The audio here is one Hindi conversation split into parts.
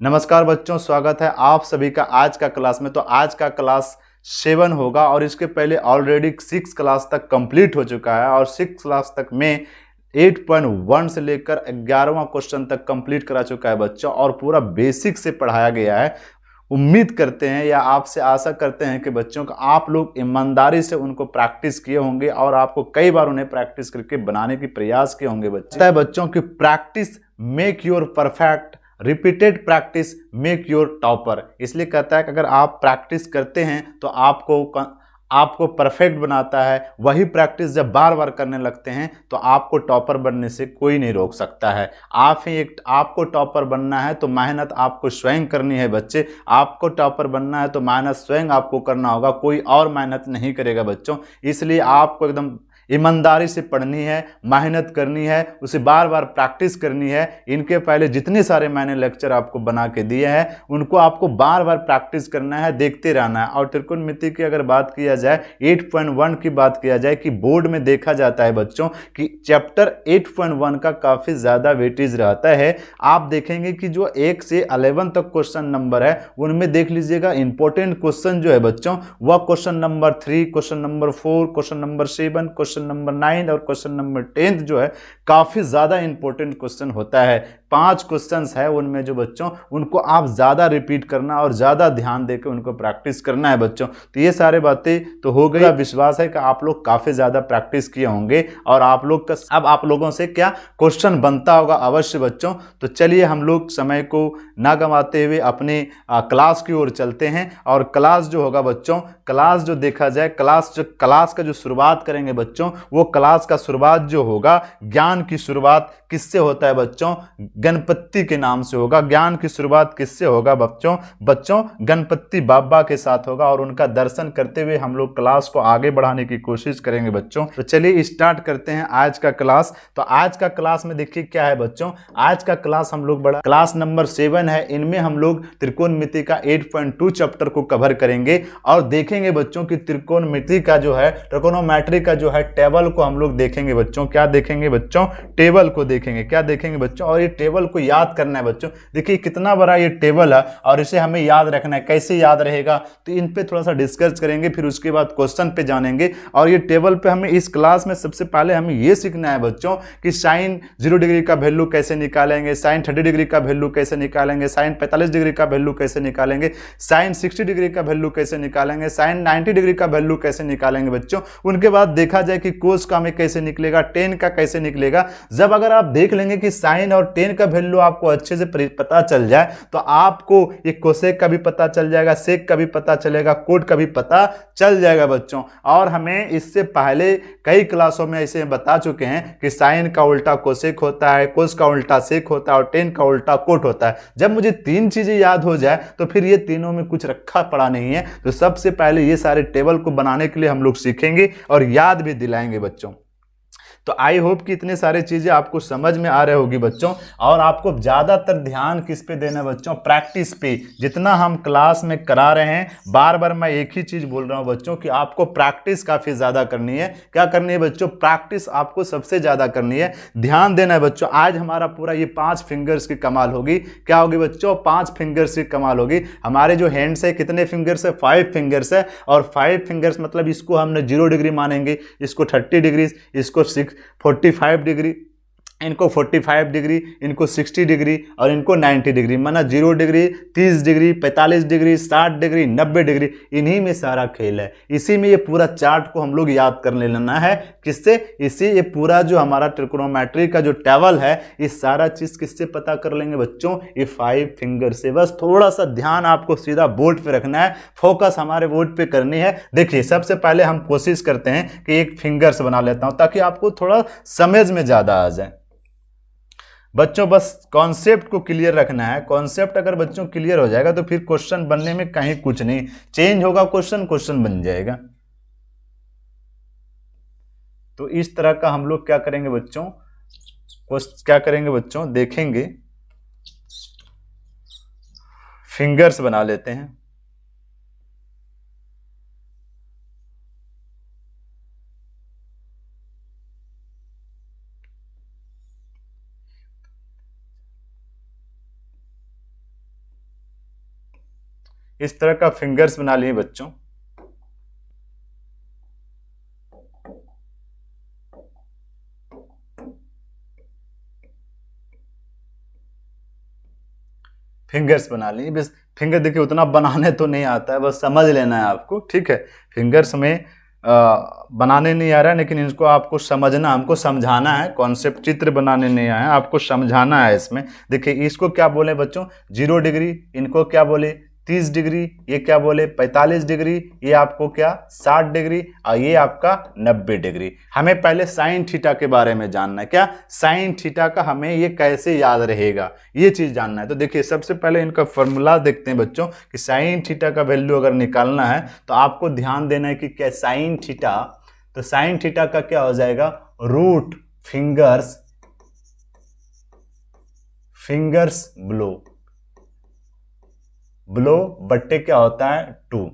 नमस्कार बच्चों, स्वागत है आप सभी का आज का क्लास में। तो आज का क्लास 7 होगा और इसके पहले ऑलरेडी 6 क्लास तक कंप्लीट हो चुका है और 6 क्लास तक में 8.1 से लेकर 11वां क्वेश्चन तक कंप्लीट करा चुका है बच्चों, और पूरा बेसिक से पढ़ाया गया है। उम्मीद करते हैं या आपसे आशा करते हैं कि बच्चों का आप लोग ईमानदारी से उनको प्रैक्टिस किए होंगे और आपको कई बार उन्हें प्रैक्टिस करके बनाने की प्रयास किए होंगे। बच्चों की practice make your perfect, repeated practice make your topper. इसलिए कहता है कि अगर आप प्रैक्टिस करते हैं तो आपको परफेक्ट बनाता है। वही प्रैक्टिस जब बार बार करने लगते हैं तो आपको टॉपर बनने से कोई नहीं रोक सकता है। आपको टॉपर बनना है तो मेहनत आपको स्वयं करनी है बच्चे। आपको टॉपर बनना है तो मेहनत स्वयं आपको करना होगा, कोई और मेहनत नहीं करेगा बच्चों। इसलिए आपको एकदम ईमानदारी से पढ़नी है, मेहनत करनी है, उसे बार बार प्रैक्टिस करनी है। इनके पहले जितने सारे मैंने लेक्चर आपको बना के दिए हैं उनको आपको बार बार प्रैक्टिस करना है, देखते रहना है। और त्रिकोणमिति की अगर बात किया जाए, 8.1 की बात किया जाए कि बोर्ड में देखा जाता है बच्चों कि चैप्टर 8.1 का काफ़ी ज़्यादा वेटेज रहता है। आप देखेंगे कि जो 1 से 11 तक क्वेश्चन नंबर है उनमें देख लीजिएगा इंपॉर्टेंट क्वेश्चन जो है बच्चों, वह question number 3, question number 4, question number 7, question number 9 और क्वेश्चन नंबर 10 जो है काफी ज्यादा इंपॉर्टेंट क्वेश्चन होता है। 5 क्वेश्चंस है उनमें जो बच्चों उनको आप ज्यादा रिपीट करना और ज्यादा ध्यान देकर उनको प्रैक्टिस करना है बच्चों। तो ये सारे बातें तो हो गई। विश्वास है कि आप लोग काफी ज्यादा प्रैक्टिस किए होंगे और आप लोग का अब आप लोगों से क्या क्वेश्चन बनता होगा अवश्य बच्चों। तो चलिए हम लोग समय को ना गंवाते हुए अपने क्लास की ओर चलते हैं। और क्लास जो होगा बच्चों, क्लास जो देखा जाए, क्लास का जो शुरुआत करेंगे बच्चों, वो क्लास का शुरुआत जो होगा, ज्ञान की शुरुआत किससे होता है बच्चों? गणपति के नाम से होगा। ज्ञान की शुरुआत किससे होगा बच्चों गणपति बाबा के साथ होगा। और उनका दर्शन करते हुए हम लोग क्लास को आगे बढ़ाने की कोशिश करेंगे बच्चों। तो चलिए स्टार्ट करते हैं आज का क्लास। तो आज का क्लास में देखिए क्या है बच्चों, आज का क्लास हम लोग बड़ा क्लास नंबर 7 है। इनमें हम लोग त्रिकोणमिति का 8.2 चैप्टर को कवर करेंगे और देखेंगे बच्चों की त्रिकोणमिति का जो है, ट्रिकोनोमेट्री का जो है टेबल को हम लोग देखेंगे बच्चों। क्या देखेंगे बच्चों? टेबल को देखेंगे। क्या देखेंगे बच्चों? और ये टेबल को याद करना है बच्चों। देखिए कितना बड़ा ये टेबल है और इसे हमें याद रखना है। कैसे याद रहेगा तो इन पे थोड़ा सा डिस्कस करेंगे, फिर उसके बाद क्वेश्चन पे जानेंगे। और ये टेबल पे हमें इस क्लास में सबसे पहले हमें ये सीखना है बच्चों कि साइन 0 डिग्री का वैल्यू कैसे निकालेंगे, साइन 30 डिग्री का वैल्यू कैसे निकालेंगे, साइन 45 डिग्री का वैल्यू कैसे निकालेंगे, साइन 60 डिग्री का वैल्यू कैसे निकालेंगे, साइन 90 डिग्री का वैल्यू कैसे निकालेंगे बच्चों। उनके बाद देखा जाए कि कोस का में कैसे निकलेगा, टेन का कैसे निकलेगा। जब अगर आप देख लेंगे कि साइन और टेन का वैल्यू आपको अच्छे से पता चल जाए तो आपको ये कोसेक का भी पता चल जाएगा, सेक का भी पता चलेगा, कोट का भी पता चल जाएगा बच्चों। और हमें इससे पहले कई क्लासों में ऐसे बता चुके हैं कि साइन का उल्टा कोसेक होता है, कोस का उल्टा सेक होता है और टेन का उल्टा कोट होता है। जब मुझे 3 चीजें याद हो जाए तो फिर ये तीनों में कुछ रखा पड़ा नहीं है। तो सबसे पहले ये सारे टेबल को बनाने के लिए हम लोग सीखेंगे और याद भी दिलाएंगे बच्चों। तो आई होप कि इतने सारे चीजें आपको समझ में आ रहे होगी बच्चों। और आपको ज्यादातर ध्यान किस पे देना है बच्चों? प्रैक्टिस पे। जितना हम क्लास में करा रहे हैं, बार बार मैं एक ही चीज बोल रहा हूं बच्चों कि आपको प्रैक्टिस काफी ज्यादा करनी है। क्या करनी है बच्चों? प्रैक्टिस आपको सबसे ज्यादा करनी है। ध्यान देना है बच्चों। आज हमारा पूरा ये 5 फिंगर्स की कमाल होगी। क्या होगी बच्चों? 5 फिंगर्स की कमाल होगी। हमारे जो हैंड्स है कितने फिंगर्स है? 5 फिंगर्स है। और 5 फिंगर्स मतलब इसको हमने 0 डिग्री मानेंगे, इसको 30 डिग्री, इसको 45 डिग्री, इनको 45 डिग्री, इनको 60 डिग्री और इनको 90 डिग्री। माना 0 degree, 30 degree, 45 degree, 60 degree, 90 degree. इन्हीं में सारा खेल है। इसी में ये पूरा चार्ट को हम लोग याद कर लेना है। किससे? इसी ये पूरा जो हमारा ट्रिकोनोमेट्री का जो टेबल है, ये सारा चीज किससे पता कर लेंगे बच्चों? ये 5 फिंगर से। बस थोड़ा सा ध्यान आपको सीधा बोर्ड पे रखना है, फोकस हमारे बोर्ड पे करनी है। देखिए सबसे पहले हम कोशिश करते हैं कि एक फिंगर्स बना लेता हूं ताकि आपको थोड़ा समझ में ज्यादा आ जाए बच्चों। बस कॉन्सेप्ट को क्लियर रखना है। कॉन्सेप्ट अगर बच्चों क्लियर हो जाएगा तो फिर क्वेश्चन बनने में कहीं कुछ नहीं चेंज होगा, क्वेश्चन बन जाएगा। तो इस तरह का हम लोग क्या करेंगे बच्चों, देखेंगे, फिंगर्स बना लेते हैं। इस तरह का फिंगर्स बना लिए बच्चों। फिंगर्स बना लिए, बस फिंगर देखिए उतना बनाने तो नहीं आता है, बस समझ लेना है आपको, ठीक है। फिंगर्स में बनाने नहीं आ रहा है, लेकिन इनको आपको समझना, हमको समझाना है, कॉन्सेप्ट चित्र बनाने नहीं आया, आपको समझाना है इसमें। देखिए इसको क्या बोले बच्चों 0 डिग्री, इनको क्या बोले 30 डिग्री, ये क्या बोले 45 डिग्री, ये आपको क्या 60 डिग्री, और ये आपका 90 डिग्री। हमें पहले साइन थीटा के बारे में जानना है, क्या साइन थीटा का हमें ये कैसे याद रहेगा, ये चीज जानना है। तो देखिए सबसे पहले इनका फॉर्मूला देखते हैं बच्चों कि साइन थीटा का वैल्यू अगर निकालना है तो आपको ध्यान देना है कि क्या साइन थीटा, तो साइन थीटा का क्या हो जाएगा रूट फिंगर्स ब्लो बट्टे क्या होता है 2।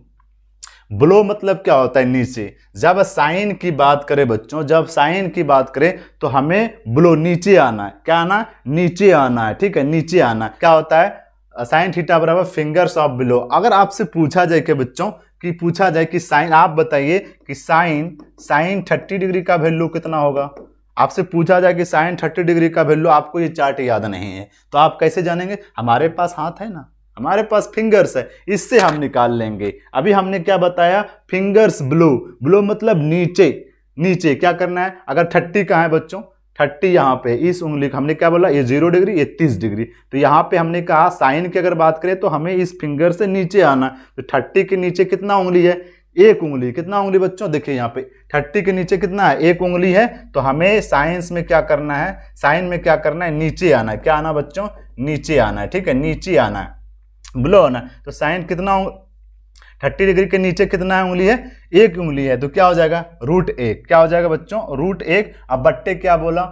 ब्लो मतलब क्या होता है नीचे। जब साइन की बात करें बच्चों, जब साइन की बात करें तो हमें ब्लो नीचे आना है, क्या आना नीचे आना है, ठीक है, नीचे आना है। क्या होता है साइन थीटा बराबर फिंगर्स ऑफ ब्लो। अगर आपसे पूछा जाए कि बच्चों कि पूछा जाए कि साइन, आप बताइए कि साइन 30 डिग्री का वैल्यू कितना होगा, आपसे पूछा जाए कि साइन 30 डिग्री का वैल्यू, आपको ये चार्ट याद नहीं है तो आप कैसे जानेंगे, हमारे पास हाथ है ना, हमारे पास फिंगर्स है, इससे हम निकाल लेंगे। अभी हमने क्या बताया फिंगर्स ब्लो मतलब नीचे, नीचे क्या करना है, अगर 30 कहाँ है बच्चों 30 यहाँ पे, इस उंगली का हमने क्या बोला ये 0 डिग्री ये 30 डिग्री, तो यहाँ पे हमने कहा साइन की अगर बात करें तो हमें इस फिंगर से नीचे आना, तो 30 के नीचे कितना उंगली है, एक उंगली। कितना उंगली बच्चों देखिए यहाँ पे 30 के नीचे कितना है, एक उंगली है। तो हमें साइंस में क्या करना है, साइन में क्या करना है नीचे आना है, क्या आना बच्चों नीचे आना है, ठीक है, नीचे आना है, ब्लो आना। तो साइन कितना 30 डिग्री के नीचे कितना है उंगली है, एक उंगली है, तो क्या हो जाएगा √1, क्या हो जाएगा बच्चों √1। अब बट्टे क्या बोला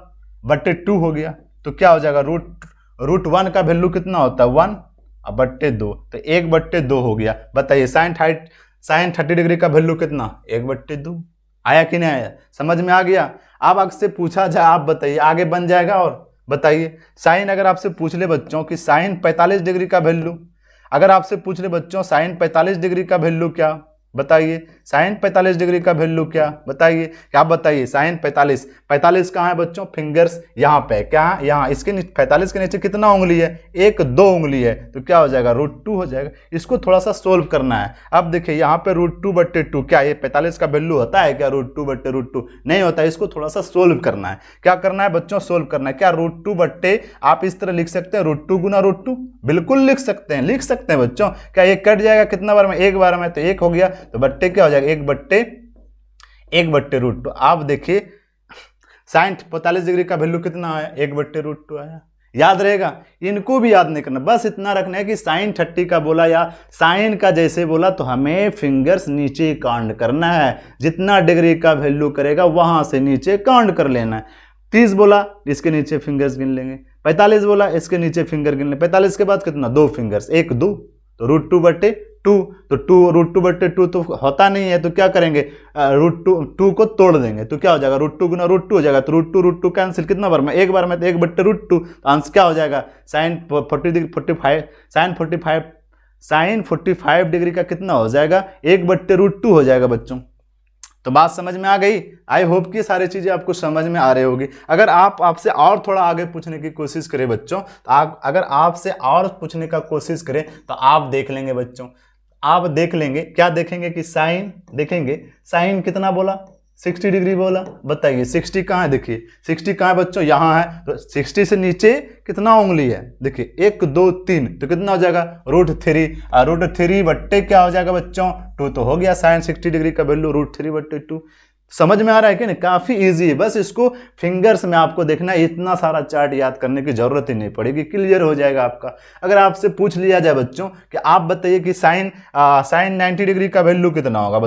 बट्टे 2 हो गया, तो क्या हो जाएगा √1 का वैल्यू कितना होता है 1, अब बट्टे 2, तो 1/2 हो गया। बताइए साइन 30 डिग्री का वैल्यू कितना 1/2, आया कि नहीं आया, समझ में आ गया। अब आपसे पूछा जाए, आप बताइए आगे बन जाएगा। और बताइए साइन अगर आपसे पूछ ले बच्चों कि साइन 45 डिग्री का वैल्यू, अगर आपसे पूछ ले बच्चों साइन 45 डिग्री का वैल्यू क्या, बताइए साइन 45 डिग्री का वैल्यू क्या, बताइए क्या, बताइए साइन 45 कहाँ है बच्चों, फिंगर्स यहाँ पे, क्या यहाँ, इसके 45 के नीचे कितना उंगली है, 1-2 उंगली है, तो क्या हो जाएगा √2 हो जाएगा। इसको थोड़ा सा सोल्व करना है। अब देखिए यहाँ पे √2/2, क्या ये 45 का वैल्यू होता है क्या √2/√2, नहीं होता है। इसको थोड़ा सा सोल्व करना है, क्या करना है बच्चों सोल्व करना है। क्या √2 आप इस तरह लिख सकते हैं √2 गुना √2, बिल्कुल लिख सकते हैं बच्चों। क्या ये कट जाएगा कितना बार में, एक बार में, तो 1 हो गया, तो बट्टे क्या हो जाएगा 1/√2। आप देखिए साइन 45 डिग्री का वैल्यू कितना आया 1/√2 आया, याद रहेगा। इनको भी याद नहीं करना, बस इतना रखना है कि साइन 30 का बोला या साइन का जैसे बोला तो हमें फिंगर्स नीचे काउंट करना है, जितना डिग्री का वैल्यू करेगा वहां से नीचे काउंट कर लेना है। 30 बोला इसके नीचे फिंगर्स गिन लेंगे, 45 बोला इसके नीचे फिंगर गिन लेंगे, 45 के बाद कितना 2 फिंगर्स, 1-2, तो √2/2, तो 2 तो होता नहीं है, तो क्या करेंगे √2 को तोड़ देंगे, तो क्या हो जाएगा √2 गुना √2 हो जाएगा, तो √2 कैंसिल कितना बार में, एक बार में, तो 1/√2, तो आंसर क्या हो जाएगा साइन 45 डिग्री का कितना हो जाएगा 1/√2 हो जाएगा बच्चों। तो बात समझ में आ गई। आई होप कि सारी चीजें आपको समझ में आ रही होगी। अगर आपसे और थोड़ा आगे पूछने की कोशिश करें बच्चों, तो अगर आपसे और पूछने का कोशिश करें तो आप देख लेंगे बच्चों, आप देख लेंगे, क्या देखेंगे कि साइन देखेंगे, साइन कितना बोला 60 डिग्री बोला, बताइए 60 कहाँ है, देखिए 60 कहाँ है बच्चों, यहाँ है, तो 60 से नीचे कितना उंगली है, देखिए 1-2-3, तो कितना हो जाएगा √3, √3 बट्टे क्या हो जाएगा बच्चों 2, तो हो गया साइन 60 डिग्री का वैल्यू √3/2। समझ में आ रहा है कि नहीं, काफी इजी है, बस इसको फिंगर्स में आपको देखना है, इतना सारा चार्ट याद करने की जरूरत ही नहीं पड़ेगी, क्लियर हो जाएगा आपका। अगर आपसे पूछ लिया जाए बच्चों कि आप बताइए कि साइन 90 डिग्री का वैल्यू कितना होगा,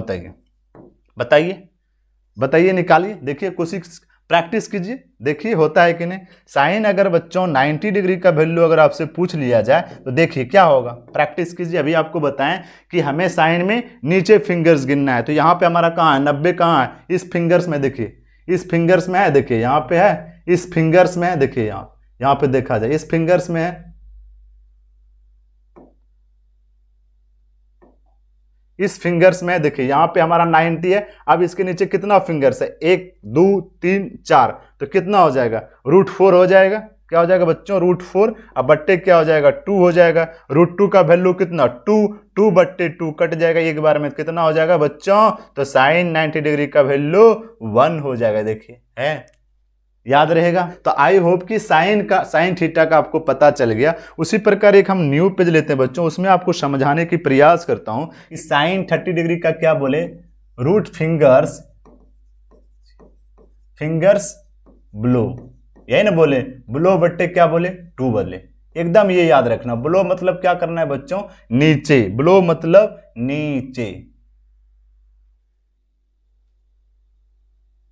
बताइए निकालिए, देखिए कोशिश प्रैक्टिस कीजिए, देखिए होता है कि नहीं। साइन अगर बच्चों 90 डिग्री का वैल्यू अगर आपसे पूछ लिया जाए तो देखिए क्या होगा, प्रैक्टिस कीजिए। अभी आपको बताएं कि हमें साइन में नीचे फिंगर्स गिनना है, तो यहाँ पे हमारा कहाँ है 90 कहाँ है, इस फिंगर्स में, देखिए इस फिंगर्स में है, देखिए यहाँ पे है, इस फिंगर्स में है, देखिए यहाँ पे देखा जाए इस फिंगर्स में है, इस फिंगर्स में देखिए यहाँ पे हमारा 90 है, अब इसके नीचे कितना फिंगर्स है, 1 2 3 4, तो कितना हो जाएगा, √4 हो जाएगा। क्या हो जाएगा बच्चों, √4। अब बट्टे क्या हो जाएगा, 2 हो जाएगा। √2 का वैल्यू कितना, 2 बट्टे 2 कट जाएगा एक बार में, कितना हो जाएगा बच्चों, तो साइन 90 डिग्री का वैल्यू 1 हो जाएगा। देखिए है, याद रहेगा। तो आई होप कि साइन थीटा का आपको पता चल गया। उसी प्रकार एक हम न्यू पेज लेते हैं बच्चों, उसमें आपको समझाने की प्रयास करता हूं कि साइन 30 डिग्री का क्या बोले, रूट फिंगर्स ब्लो, यही ना बोले, ब्लो बट्टे क्या बोले, 2 बोले। एकदम ये याद रखना, ब्लो मतलब क्या करना है बच्चों, नीचे, ब्लो मतलब नीचे,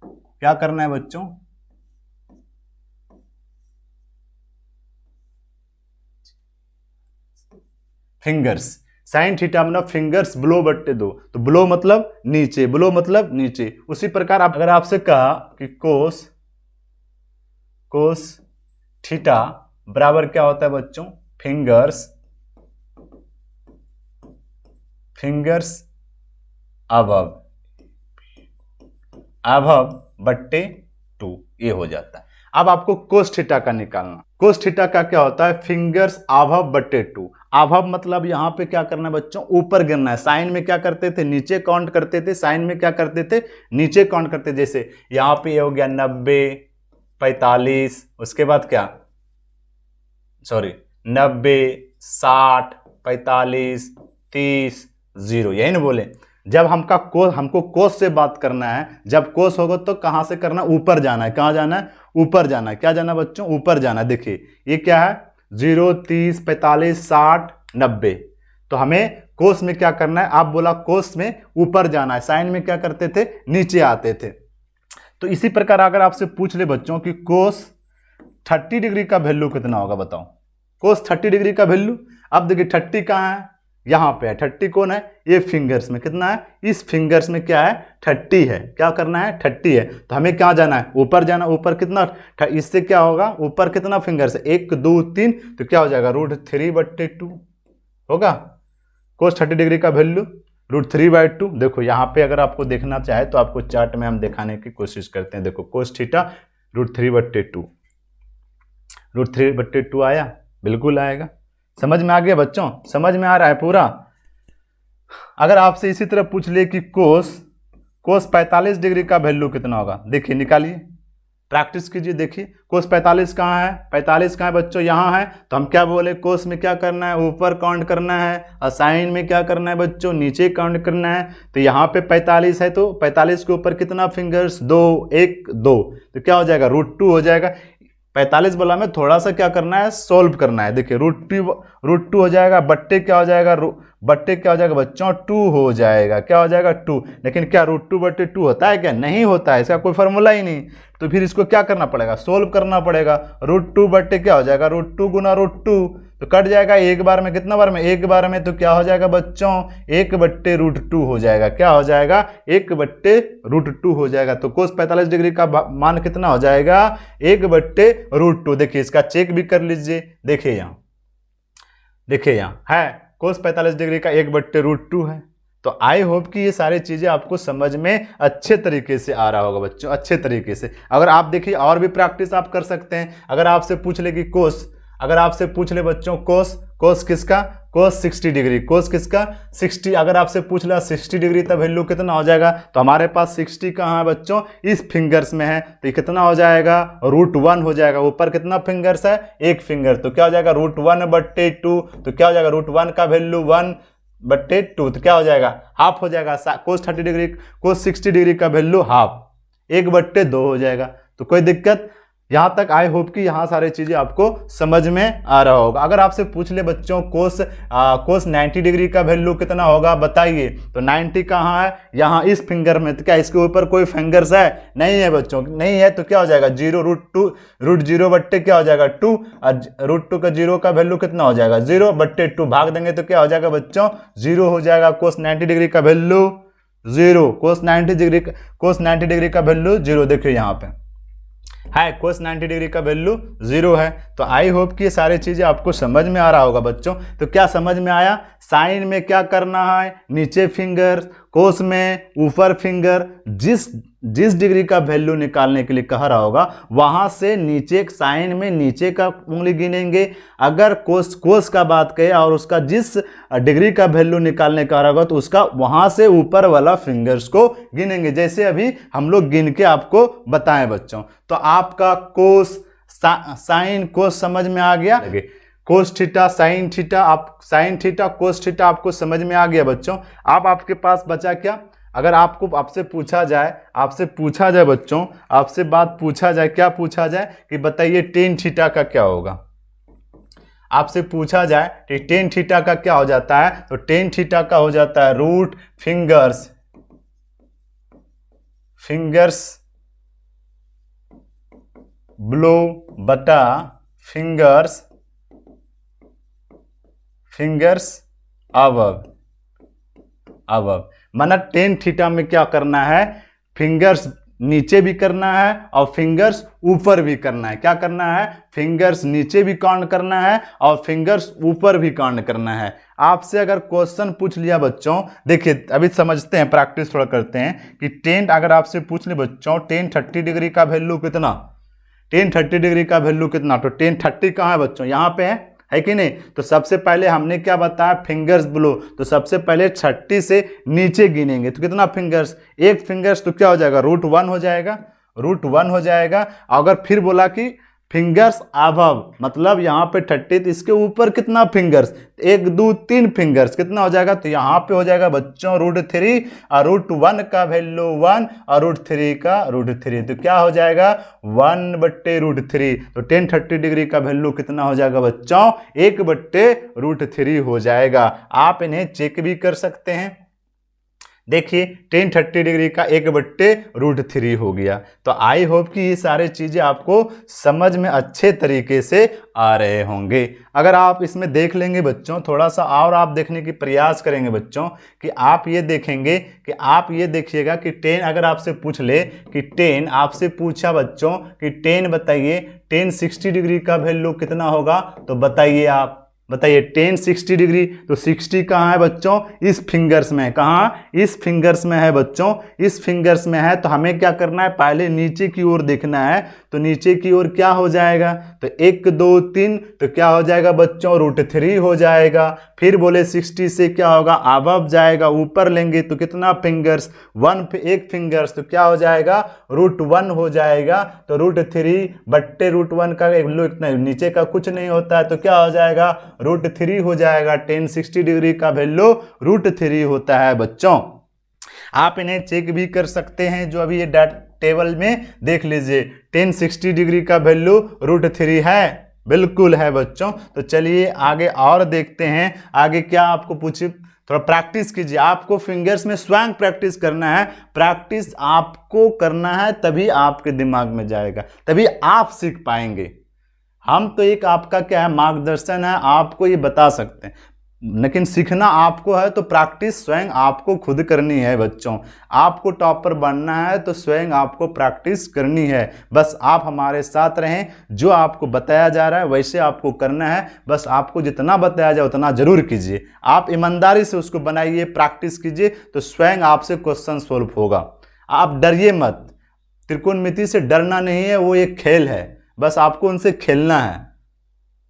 क्या करना है बच्चों, फिंगर्स। साइन थीटा मतलब फिंगर्स ब्लो बट्टे 2, तो ब्लो मतलब नीचे, ब्लो मतलब नीचे। उसी प्रकार अगर आपसे कहा कि कोस थीटा बराबर क्या होता है बच्चों, फिंगर्स अबव बट्टे 2, ये हो जाता है। अब आपको कोस थीटा का निकालना। कोस थीटा का क्या होता है, फिंगर्स अबव बट्टे 2। अबव मतलब यहां पे क्या करना है बच्चों, ऊपर गिरना है। साइन में क्या करते थे, नीचे काउंट करते थे, साइन में क्या करते थे, नीचे काउंट करते थे। जैसे यहां पे ये हो गया 90 45, उसके बाद क्या, 90 60 45 30 0, यही ना बोले। जब हमको कोस से बात करना है, जब कोस होगा तो कहां से करना, ऊपर जाना है। कहां जाना है, ऊपर जाना है। क्या जाना बच्चों, ऊपर जाना है। देखिए ये क्या है, 0 30 45 60 90, तो हमें कोस में क्या करना है, आप बोला कोस में ऊपर जाना है, साइन में क्या करते थे, नीचे आते थे। तो इसी प्रकार अगर आपसे पूछ ले बच्चों कि कोस 30 डिग्री का वैल्यू कितना होगा, बताओ कोस 30 डिग्री का वैल्यू। अब देखिए 30 कहाँ है, यहां पे है। 30 कौन है, ये फिंगर्स में कितना है, इस फिंगर्स में क्या है, 30 है। क्या करना है, 30 है, तो हमें क्या जाना है, ऊपर जाना। ऊपर कितना, इससे क्या होगा, ऊपर कितना फिंगर्स है, 1 2 3, तो क्या हो जाएगा, √3/2 होगा। कोस 30 डिग्री का वैल्यू √3/2। देखो यहाँ पे अगर आपको देखना चाहे तो आपको चार्ट में हम दिखाने की कोशिश करते हैं। देखो कोस थीटा √3/2 आया, बिल्कुल आएगा। समझ में आ गया बच्चों, समझ में आ रहा है पूरा। अगर आपसे इसी तरह पूछ ले कि कोस 45 डिग्री का वैल्यू कितना होगा, देखिए निकालिए, प्रैक्टिस कीजिए। देखिए कोस 45 कहाँ है, 45 कहाँ है बच्चों, यहाँ है। तो हम क्या बोले, कोस में क्या करना है, ऊपर काउंट करना है, और साइन में क्या करना है बच्चों, नीचे काउंट करना है। तो यहाँ पे 45 है, तो 45 के ऊपर कितना फिंगर्स, 2 1 2, तो क्या हो जाएगा, √2 हो जाएगा। 45 बोला में थोड़ा सा क्या करना है, सोल्व करना है। देखिए √2 हो जाएगा, बट्टे क्या हो जाएगा, बच्चों 2 हो जाएगा। क्या हो जाएगा, 2। लेकिन क्या √2/2 होता है क्या, नहीं होता है, इसका कोई फॉर्मूला ही नहीं। तो फिर इसको क्या करना पड़ेगा, सोल्व करना पड़ेगा। √2 बट्टे क्या हो जाएगा, √2 गुना √2, तो कट जाएगा एक बार में। कितना बार में, एक बार में, तो क्या हो जाएगा बच्चों, 1/√2 हो जाएगा। क्या हो जाएगा, 1/√2 हो जाएगा। तो कोस 45 डिग्री का मान कितना हो जाएगा, 1/√2। देखिए इसका चेक भी कर लीजिए। देखिए यहाँ है, कोस 45 डिग्री का 1/√2 है। तो आई होप कि ये सारी चीजें आपको समझ में अच्छे तरीके से आ रहा होगा बच्चों, अच्छे तरीके से। अगर आप देखिए और भी प्रैक्टिस आप कर सकते हैं। अगर आपसे पूछ ले कि अगर आपसे पूछ ले बच्चों कोस किसका, कोस 60 डिग्री, कोस किसका 60। अगर आपसे पूछ लिया 60 डिग्री तब वैल्यू कितना हो जाएगा, तो हमारे पास 60 कहाँ है बच्चों, इस फिंगर्स में है। तो ये कितना हो जाएगा, √1 हो जाएगा। ऊपर कितना फिंगर्स है, 1 फिंगर, तो क्या हो जाएगा, √1/2। तो क्या हो जाएगा, √1 का वैल्यू 1/2, तो क्या हो जाएगा, हाफ हो जाएगा। कोस 60 डिग्री का वैल्यू हाफ, 1/2 हो जाएगा। तो कोई दिक्कत, यहां तक आई होप कि यहां सारी चीजें आपको समझ में आ रहा होगा। अगर आपसे पूछ ले बच्चों कोस 90 डिग्री का वैल्यू कितना होगा बताइए, तो 90 कहाँ है, यहाँ इस फिंगर में। तो क्या इसके ऊपर कोई फिंगर्स है, नहीं है बच्चों, नहीं है। तो क्या हो जाएगा, 0 बट्टे क्या हो जाएगा 2, और √2 का 0 का वैल्यू कितना हो जाएगा, 0/2। भाग देंगे तो क्या हो जाएगा बच्चों, 0 हो जाएगा। कोस 90 डिग्री का वैल्यू 0, कोस 90 डिग्री का वैल्यू 0। देखिए यहाँ पे है, कोस 90 डिग्री का वैल्यू 0 है। तो आई होप कि ये सारी चीज़ें आपको समझ में आ रहा होगा बच्चों। तो क्या समझ में आया, साइन में क्या करना है, नीचे फिंगर, कोस में ऊपर फिंगर, जिस डिग्री का वैल्यू निकालने के लिए कह रहा होगा वहां से नीचे, साइन में नीचे का उंगली गिनेंगे। अगर कोस का बात करें और उसका जिस डिग्री का वैल्यू निकालने का रहा होगा तो उसका वहां से ऊपर वाला फिंगर्स को गिनेंगे, जैसे अभी हम लोग गिन के आपको बताएं बच्चों। तो आपका कोस, साइन, कोस समझ में आ गया, कोस थीटा, साइन थीटा, आप साइन थीटा, कोस थीटा आपको समझ में आ गया बच्चों। अब आपके पास बचा क्या, अगर आपसे पूछा जाए बच्चों, आपसे बात पूछा जाए, क्या पूछा जाए कि बताइए टेन थीटा का क्या होगा। आपसे पूछा जाए कि टेन थीटा का क्या हो जाता है, तो टेन थीटा का हो जाता है रूट फिंगर्स ब्लो बटा फिंगर्स अबव। माना टेन थीटा में क्या करना है, फिंगर्स नीचे भी करना है और फिंगर्स ऊपर भी करना है। क्या करना है, फिंगर्स नीचे भी काउंट करना है और फिंगर्स ऊपर भी काउंट करना है। आपसे अगर क्वेश्चन पूछ लिया बच्चों, देखिए अभी समझते हैं, प्रैक्टिस थोड़ा करते हैं कि टेन अगर आपसे पूछ ले बच्चों, टेन 30 डिग्री का वैल्यू कितना, टेन 30 डिग्री का वैल्यू कितना, तो टेन 30 कहाँ है बच्चों, यहाँ पे है कि नहीं। तो सबसे पहले हमने क्या बताया, फिंगर्स ब्लो, तो सबसे पहले 30 से नीचे गिनेंगे तो कितना फिंगर्स, एक फिंगर्स तो क्या हो जाएगा, √1 हो जाएगा, √1 हो जाएगा। अगर फिर बोला कि फिंगर्स अबव, मतलब यहाँ पे 30, तो इसके ऊपर कितना फिंगर्स, 1 2 3 फिंगर्स, कितना हो जाएगा, तो यहाँ पे हो जाएगा बच्चों √3 और √1 का वैल्यू 1 और √3 का √3, तो क्या हो जाएगा 1/√3। तो टेन 30 डिग्री का वैल्यू कितना हो जाएगा बच्चों, 1/√3 हो जाएगा। आप इन्हें चेक भी कर सकते हैं, देखिए टेन 30 डिग्री का 1/√3 हो गया। तो आई होप कि ये सारे चीजें आपको समझ में अच्छे तरीके से आ रहे होंगे। अगर आप इसमें देख लेंगे बच्चों, थोड़ा सा और आप देखने की प्रयास करेंगे बच्चों, कि आप ये देखेंगे कि आप ये देखिएगा कि टेन अगर आपसे पूछ ले कि टेन, आपसे पूछा बच्चों कि टेन बताइए, टेन 60 डिग्री का वैल्यू कितना होगा, तो बताइए, आप बताइए टेन 60 डिग्री, तो 60 कहाँ है बच्चों, इस फिंगर्स में, कहाँ, इस फिंगर्स में है बच्चों, इस फिंगर्स में है। तो हमें क्या करना है, पहले नीचे की ओर देखना है। तो नीचे की ओर क्या हो जाएगा, तो 1 2 3, तो क्या हो जाएगा बच्चों, √3 हो जाएगा। फिर बोले 60 से क्या होगा, अबव जाएगा, ऊपर लेंगे तो कितना फिंगर्स, 1 फिंगर्स, तो क्या हो जाएगा, √1 हो जाएगा। तो √3/√1 का वैल्यू इतना, नीचे का कुछ नहीं होता है, तो क्या हो जाएगा, √3 हो जाएगा। टेन 60 डिग्री का वैल्यू √3 होता है बच्चों। आप इन्हें चेक भी कर सकते हैं, जो अभी ये टेबल में देख लीजिए, टेन 60 डिग्री का वैल्यू √3 है, बिल्कुल है बच्चों। तो चलिए आगे और देखते हैं, आगे क्या आपको पूछे, थोड़ा प्रैक्टिस कीजिए। आपको फिंगर्स में स्वयं प्रैक्टिस करना है, प्रैक्टिस आपको करना है, तभी आपके दिमाग में जाएगा, तभी आप सीख पाएंगे। हम तो एक आपका क्या है, मार्गदर्शन है, आपको ये बता सकते हैं, लेकिन सीखना आपको है। तो प्रैक्टिस स्वयं आपको खुद करनी है बच्चों। आपको टॉपर बनना है तो स्वयं आपको प्रैक्टिस करनी है। बस आप हमारे साथ रहें, जो आपको बताया जा रहा है वैसे आपको करना है। बस आपको जितना बताया जाए उतना जरूर कीजिए, आप ईमानदारी से उसको बनाइए, प्रैक्टिस कीजिए, तो स्वयं आपसे क्वेश्चन सोल्व होगा। आप डरिए मत, त्रिकोणमिति से डरना नहीं है, वो एक खेल है, बस आपको उनसे खेलना है,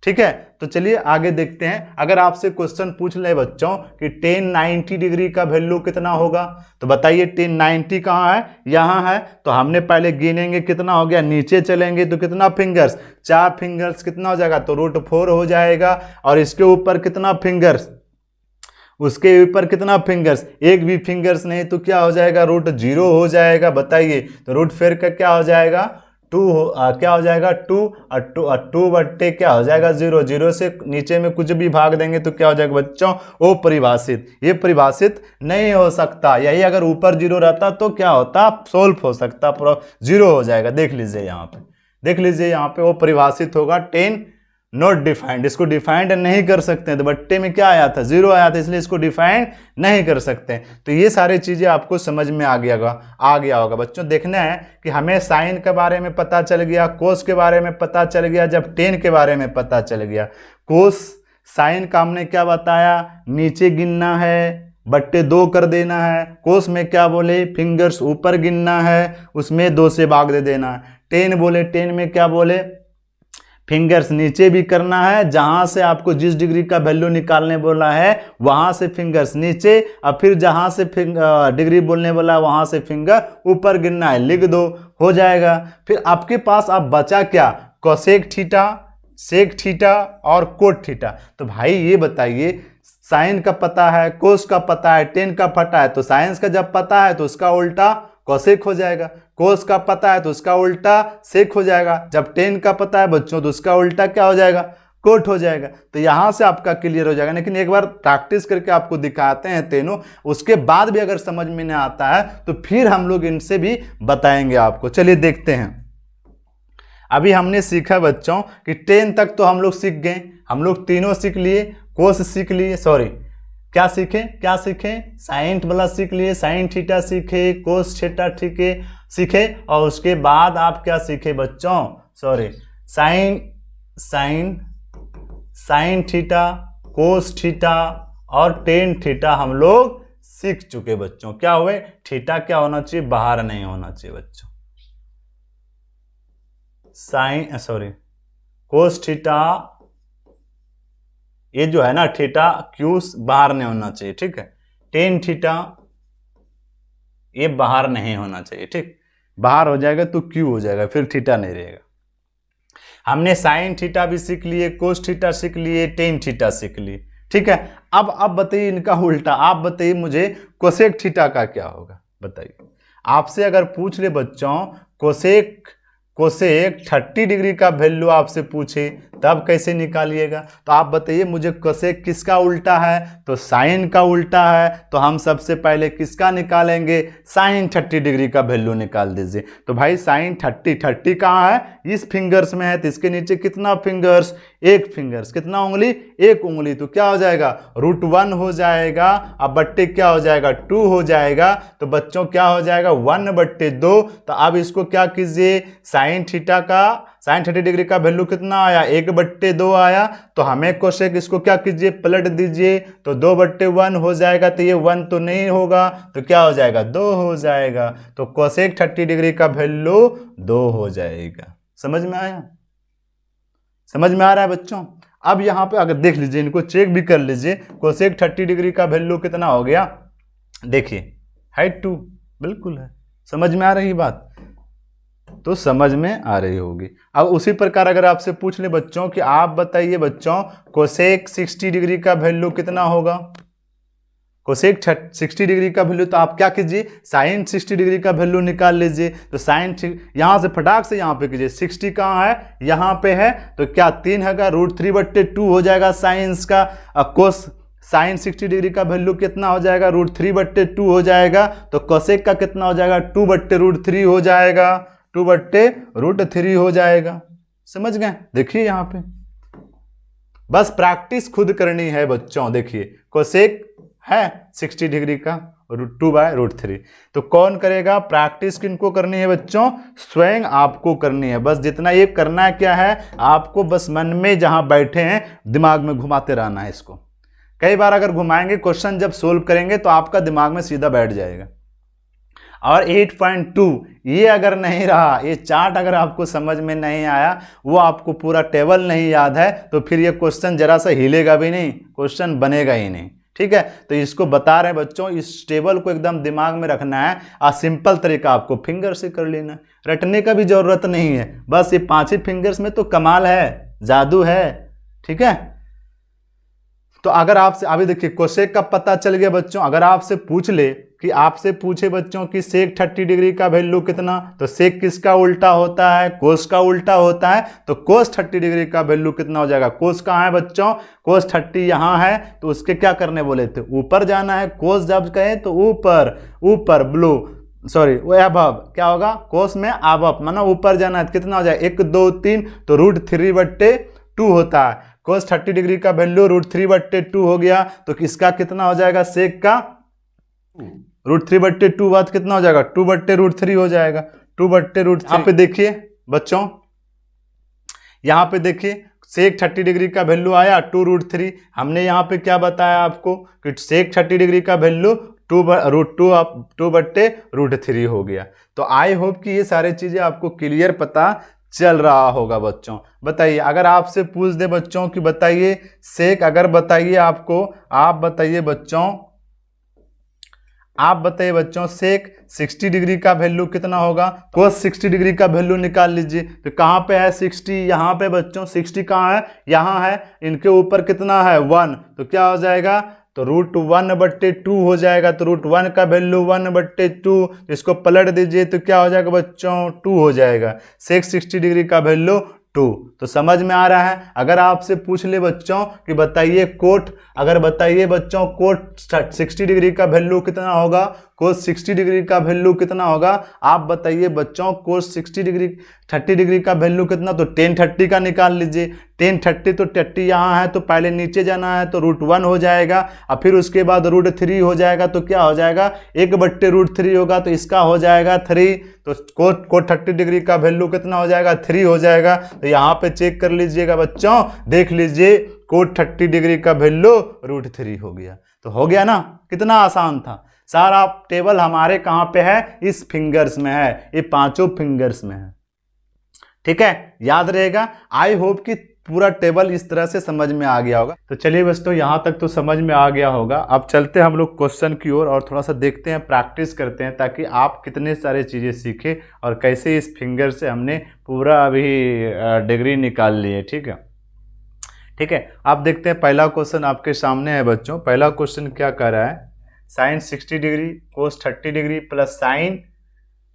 ठीक है। तो चलिए आगे देखते हैं। अगर आपसे क्वेश्चन पूछ ले बच्चों कि टेन 90 डिग्री का वैल्यू कितना होगा, तो बताइए टेन 90 कहाँ है, यहाँ है। तो हमने पहले गिनेंगे, कितना हो गया, नीचे चलेंगे तो कितना फिंगर्स, 4 फिंगर्स, कितना हो जाएगा, तो √4 हो जाएगा। और इसके ऊपर कितना फिंगर्स, उसके ऊपर कितना फिंगर्स, एक भी फिंगर्स नहीं, तो क्या हो जाएगा, √0 हो जाएगा। बताइए, तो √4 का क्या हो जाएगा, 2 क्या हो जाएगा, 2 और 2 बट्टे क्या हो जाएगा, 0। 0 से नीचे में कुछ भी भाग देंगे तो क्या हो जाएगा बच्चों, वो परिभाषित। ये परिभाषित नहीं हो सकता, यही अगर ऊपर 0 रहता तो क्या होता, सोल्व हो सकता, 0 हो जाएगा। देख लीजिए यहाँ पे, देख लीजिए यहाँ पे वो परिभाषित होगा, 10 नॉट डिफाइंड, इसको डिफाइंड नहीं कर सकते हैं। तो बट्टे में क्या आया था, 0 आया था, इसलिए इसको डिफाइंड नहीं कर सकते हैं। तो ये सारी चीजें आपको समझ में आ गया होगा बच्चों। देखना है कि हमें साइन के बारे में पता चल गया, कोस के बारे में पता चल गया, जब टेन के बारे में पता चल गया। कोस साइन का हमने क्या बताया, नीचे गिनना है, बट्टे 2 कर देना है। कोस में क्या बोले, फिंगर्स ऊपर गिनना है, उसमें 2 से भाग दे देना है। टेन बोले, टेन में क्या बोले, फिंगर्स नीचे भी करना है, जहां से आपको जिस डिग्री का वैल्यू निकालने बोला है वहां से फिंगर्स नीचे, और फिर जहां से डिग्री बोलने बोला है वहां से फिंगर ऊपर गिनना है। लिख दो, हो जाएगा। फिर आपके पास अब बचा क्या, कोसेक थीटा, सेक थीटा और कोट थीटा। तो भाई ये बताइए, साइन का पता है, कोस का पता है, टेन का पता है, तो साइंस का जब पता है तो उसका उल्टा कोसेक हो जाएगा। कोस का पता है तो उसका उल्टा सेक हो जाएगा। जब टेन का पता है बच्चों तो उसका उल्टा क्या हो जाएगा, कोट हो जाएगा। तो यहां से आपका क्लियर हो जाएगा। लेकिन एक बार प्रैक्टिस करके आपको दिखाते हैं तीनों, उसके बाद भी अगर समझ में नहीं आता है तो फिर हम लोग इनसे भी बताएंगे आपको। चलिए देखते हैं। अभी हमने सीखा बच्चों कि 10 तक तो हम लोग सीख गए, हम लोग तीनों सीख लिए, कोस सीख लिए, सॉरी क्या सीखे, साइन वाला सीख लिए, साइन थीटा सीखे, कोस थीटा सीखे, और उसके बाद आप क्या सीखे बच्चों, sorry sine theta, cos theta और टेन थीटा हम लोग सीख चुके बच्चों। क्या हुए, थीटा क्या होना चाहिए, बाहर नहीं होना चाहिए बच्चों। कोस थीटा, ये जो है ना थीटा, क्यू बाहर नहीं होना चाहिए, ठीक है। टेन थीटा ये बाहर नहीं होना चाहिए, ठीक। बाहर हो जाएगा तो क्यू हो जाएगा, फिर थीटा नहीं रहेगा। हमने साइन थीटा भी सीख लिए, कोस थीटा सीख लिए, टेन थीटा सीख लिए, ठीक है। अब बताइए इनका उल्टा, आप बताइए मुझे कोसेक थीटा का क्या होगा, बताइए। आपसे अगर पूछ ले बच्चों कोसेक 30 डिग्री का वैल्यू आपसे पूछे तब कैसे निकालिएगा, तो आप बताइए मुझे कोसेक किसका उल्टा है, तो साइन का उल्टा है। तो हम सबसे पहले किसका निकालेंगे, साइन 30 डिग्री का वैल्यू निकाल दीजिए। तो भाई साइन 30 कहाँ है, इस फिंगर्स में है, तो इसके नीचे कितना फिंगर्स, एक फिंगर्स, कितना उंगली, एक उंगली, तो क्या हो जाएगा, √1 हो जाएगा। अब बट्टे क्या हो जाएगा, 2 हो जाएगा। तो बच्चों क्या हो जाएगा, 1/2। तो अब इसको क्या कीजिए, साइन 30 डिग्री का वैल्यू कितना आया, 1/2 आया। तो हमें कोसेक इसको क्या कीजिए, पलट दीजिए, तो 2/1 हो जाएगा। तो ये 1 तो नहीं होगा, तो क्या हो जाएगा, 2 हो जाएगा। तो कोसेक 30 डिग्री का वैल्यू 2 हो जाएगा। समझ में आया, समझ में आ रहा है बच्चों। अब यहां पे अगर देख लीजिए, इनको चेक भी कर लीजिए, कोसेक 30 डिग्री का वैल्यू कितना हो गया, देखिए है 2, बिल्कुल है। समझ में आ रही बात, तो समझ में आ रही होगी। अब उसी प्रकार अगर आपसे पूछ ले बच्चों कि आप बताइए बच्चों कोसेक 60 डिग्री का वैल्यू कितना होगा, कोसेक 60 डिग्री का वैल्यू, तो आप क्या कीजिए, साइन 60 डिग्री का वैल्यू निकाल लीजिए। तो साइन यहां से फटाक से यहां पे कीजिए, 60 कहाँ है, यहां पे है, तो क्या 3 है, √3/2 हो जाएगा साइंस का। कोस साइन 60 डिग्री का वैल्यू कितना हो जाएगा, √3/2 हो जाएगा। तो कोसेक का कितना हो जाएगा, 2/√3 हो जाएगा, 2/√3 हो जाएगा। समझ गए, देखिए यहां पे बस प्रैक्टिस खुद करनी है बच्चों। देखिए कोसेक है 60 डिग्री का 2/√3, तो कौन करेगा, प्रैक्टिस किनको करनी है बच्चों, स्वयं आपको करनी है। बस जितना ये करना है क्या है, आपको बस मन में जहां बैठे हैं दिमाग में घुमाते रहना है इसको। कई बार अगर घुमाएंगे, क्वेश्चन जब सोल्व करेंगे तो आपका दिमाग में सीधा बैठ जाएगा। और 8.2 ये अगर नहीं रहा, ये चार्ट अगर आपको समझ में नहीं आया, वो आपको पूरा टेबल नहीं याद है, तो फिर ये क्वेश्चन जरा सा हिलेगा भी नहीं, क्वेश्चन बनेगा ही नहीं, ठीक है। तो इसको बता रहे हैं बच्चों, इस टेबल को एकदम दिमाग में रखना है, और सिंपल तरीका आपको फिंगर से कर लेना है, रटने का भी जरूरत नहीं है। बस ये 5 ही फिंगर्स में तो कमाल है, जादू है, ठीक है। तो अगर आपसे अभी देखिए कोसेक का पता चल गया बच्चों, अगर आपसे पूछ ले कि आपसे पूछे बच्चों कि सेक 30 डिग्री का वैल्यू कितना, तो सेक किसका उल्टा होता है, कोस का उल्टा होता है। तो कोस 30 डिग्री का वैल्यू कितना हो जाएगा, कोस कहाँ है बच्चों, कोस 30 यहाँ है, तो उसके क्या करने बोले थे, ऊपर जाना है। कोस जब कहे तो ऊपर ब्लू, सॉरी वो अबव, क्या होगा, कोस में अबव माना ऊपर जाना है। कितना हो जाएगा, 1 2 3, तो √3/2 2 होता है। कोस 30 डिग्री का वैल्यू √3/2 हो गया, तो इसका कितना हो जाएगा, सेक का √3/2 बात कितना हो जाएगा, 2/√3 हो जाएगा, 2/√3। यहाँ पे देखिए बच्चों, यहाँ पे देखिए सेक 30 डिग्री का वैल्यू आया 2√3। हमने यहाँ पे क्या बताया आपको कि सेक 30 डिग्री का वैल्यू 2/√3 हो गया। तो आई होप कि ये सारी चीजें आपको क्लियर पता चल रहा होगा बच्चों। बताइए अगर आपसे पूछ दे बच्चों कि बताइए सेक, अगर बताइए आपको, आप बताइए बच्चों सेक 60 डिग्री का वैल्यू कितना होगा, कोस 60 डिग्री का वैल्यू निकाल लीजिए। तो कहाँ पे है 60, यहाँ पे बच्चों 60 कहाँ है, यहाँ है, इनके ऊपर कितना है 1, तो क्या हो जाएगा, तो √1/2 हो जाएगा। तो √1 का वैल्यू 1/2, इसको पलट दीजिए तो क्या हो जाएगा बच्चों 2 हो जाएगा। सेक 60 डिग्री का वैल्यू 2। तो समझ में आ रहा है। अगर आपसे पूछ ले बच्चों कि बताइए कोट, अगर बताइए बच्चों कोट 60 डिग्री का वैल्यू कितना होगा, कोस 60 डिग्री का वैल्यू कितना होगा, आप बताइए बच्चों कोस 30 डिग्री का वैल्यू कितना, तो tan 30 का निकाल लीजिए। tan 30 तो 30 यहाँ है तो पहले नीचे जाना है तो √1 हो जाएगा, और फिर उसके बाद √3 हो जाएगा, तो क्या हो जाएगा 1/√3 होगा, तो इसका हो जाएगा 3। तो कोट 30 डिग्री का वैल्यू कितना हो जाएगा 3 हो जाएगा। तो यहाँ पे चेक कर लीजिएगा बच्चों, देख लीजिए कोट 30 डिग्री का वैल्यू √3 हो गया। तो हो गया ना, कितना आसान था। सारा टेबल हमारे कहाँ पे है, इस फिंगर्स में है, ये 5 फिंगर्स में है। ठीक है, याद रहेगा। आई होप कि पूरा टेबल इस तरह से समझ में आ गया होगा। तो चलिए दोस्तों यहाँ तक तो समझ में आ गया होगा। अब चलते हैं हम लोग क्वेश्चन की ओर और थोड़ा सा देखते हैं, प्रैक्टिस करते हैं, ताकि आप कितने सारे चीज़ें सीखें और कैसे इस फिंगर से हमने पूरा अभी डिग्री निकाल ली है। ठीक है, आप देखते हैं पहला क्वेश्चन आपके सामने है बच्चों। पहला क्वेश्चन क्या कर रहा है, sine 60 degree cos 30 degree plus sine